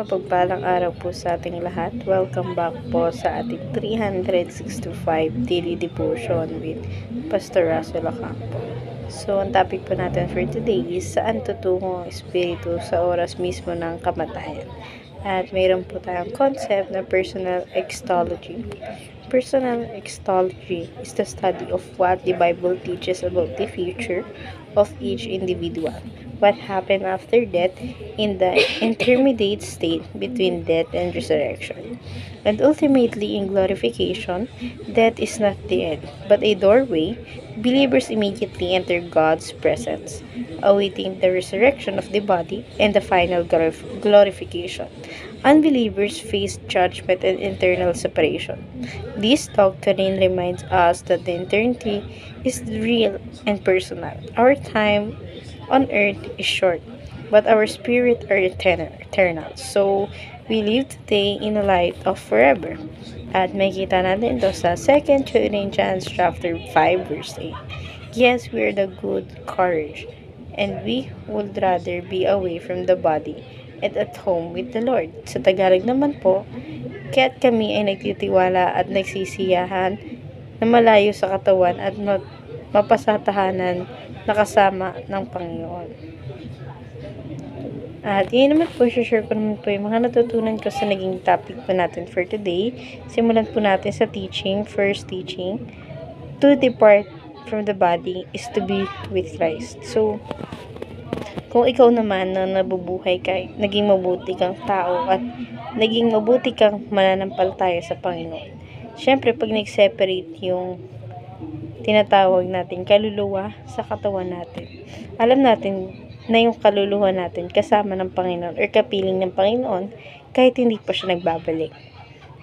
mapagpalang araw po sa ating lahat. Welcome back po sa ating 365 Daily Devotion with Pastor Russell Ocampo. So, ang topic po natin for today is saan tutungo ang espiritu sa oras mismo ng kamatayan. At mayroon po tayong concept na personal extology. Personal extology is the study of what the Bible teaches about the future of each individual. What happened after death in the intermediate state between death and resurrection. And ultimately in glorification, death is not the end, but a doorway. Believers immediately enter God's presence, awaiting the resurrection of the body and the final glorification. Unbelievers face judgment and eternal separation. This doctrine reminds us that the eternity is real and personal. Our time on earth is short, but our spirit are eternal. So, we live today in the light of forever. At makita natin ito sa 2 Corinthians chapter 5 verse 8. Yes, we are the good courage, and we would rather be away from the body and at home with the Lord. Sa Tagalog naman po, kaya't kami ay nagtitiwala at nagsisiyahan na malayo sa katawan at mapasatahanan na kasama ng Panginoon. At yun naman po, share ko naman po yung mga natutunan ko sa naging topic po natin for today. Simulan po natin sa teaching. First teaching, to depart from the body is to be with Christ. So, kung ikaw naman na nabubuhay ka, naging mabuti kang tao at naging mabuti kang mananampalataya sa Panginoon. Siyempre, pag nag-separate yung tinatawag natin kaluluwa sa katawan natin, alam natin na yung kaluluwa natin kasama ng Panginoon or kapiling ng Panginoon kahit hindi pa siya nagbabalik.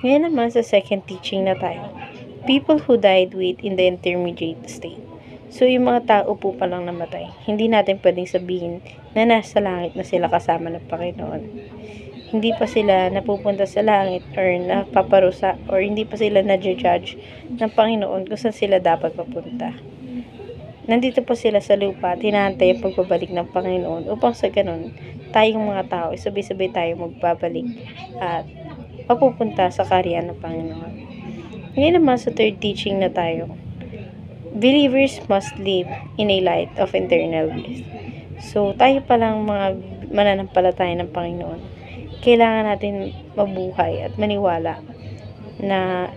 Ngayon naman sa second teaching na tayo, people who died with in the intermediate state. So, yung mga tao po palang namatay, hindi natin pwedeng sabihin na nasa langit na sila kasama ng Panginoon. Hindi pa sila napupunta sa langit or napaparusa or hindi pa sila na-judge ng Panginoon kung saan sila dapat papunta. Nandito pa sila sa lupa at hinahantay ang pagbabalik ng Panginoon upang sa ganun, tayong mga tao, sabay-sabay tayo magbabalik at mapupunta sa kaharian ng Panginoon. Ngayon naman sa third teaching na tayo, believers must live in a light of eternal bliss. So, tayo palang mga mananampalataya ng Panginoon, kailangan natin mabuhay at maniwala na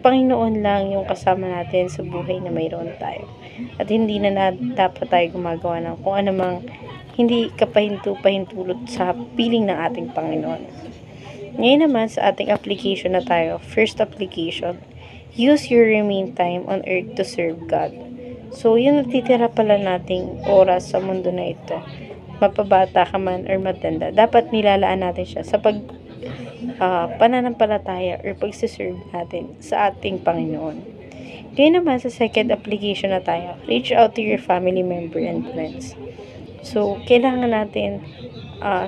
Panginoon lang yung kasama natin sa buhay na mayroon tayo. At hindi na dapat tayo gumagawa ng kung anumang hindi kapahintulot sa piling ng ating Panginoon. Ngayon naman sa ating application na tayo, first application, use your remaining time on earth to serve God. So, yung natitira pala nating oras sa mundo na ito, mapabata ka man or matanda, dapat nilalaan natin siya sa pananampalataya or pagsiserve natin sa ating Panginoon. Ngayon naman sa second application na tayo, reach out to your family member and friends. So, kailangan natin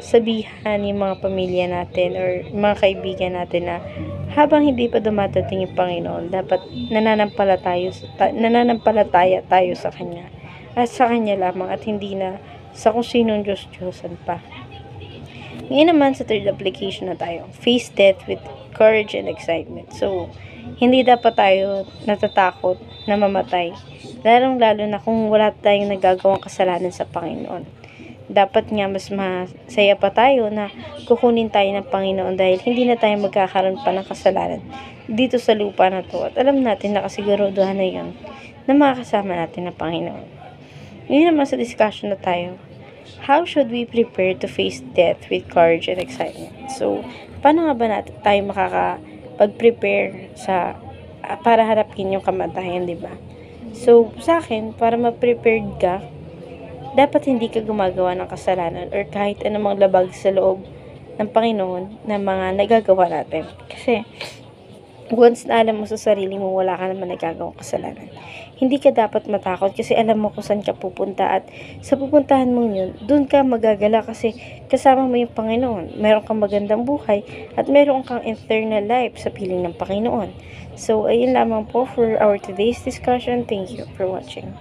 sabihan yung mga pamilya natin or mga kaibigan natin na habang hindi pa dumadating yung Panginoon, dapat nananampalataya tayo sa Kanya. At sa Kanya lamang at hindi na sa kung sinong Diyos-Diyosan pa. Ngayon naman sa third application na tayo, face death with courage and excitement. So, hindi dapat tayo natatakot na mamatay, lalong-lalo na kung wala tayong nagagawang kasalanan sa Panginoon. Dapat nga mas masaya pa tayo na kukunin tayo ng Panginoon dahil hindi na tayo magkakaroon pa ng kasalanan dito sa lupa na to. At alam natin, nakasiguruduhan na yun na makakasama natin ng Panginoon. Ngayon naman sa discussion na tayo, how should we prepare to face death with courage and excitement? So, paano nga ba natin tayo makakapag-prepare para harapin yung kamatayan, di ba? So, sa akin, para ma-prepared ka, dapat hindi ka gumagawa ng kasalanan or kahit anumang labag sa loob ng Panginoon na mga nagagawa natin. Kasi, once na alam mo sa sarili mo, wala ka naman nagagawang kasalanan, hindi ka dapat matakot kasi alam mo kung saan ka pupunta at sa pupuntahan mo yun, dun ka magagala kasi kasama mo yung Panginoon. Meron kang magandang buhay at meron kang eternal life sa piling ng Panginoon. So, ayun lamang po for our today's discussion. Thank you for watching.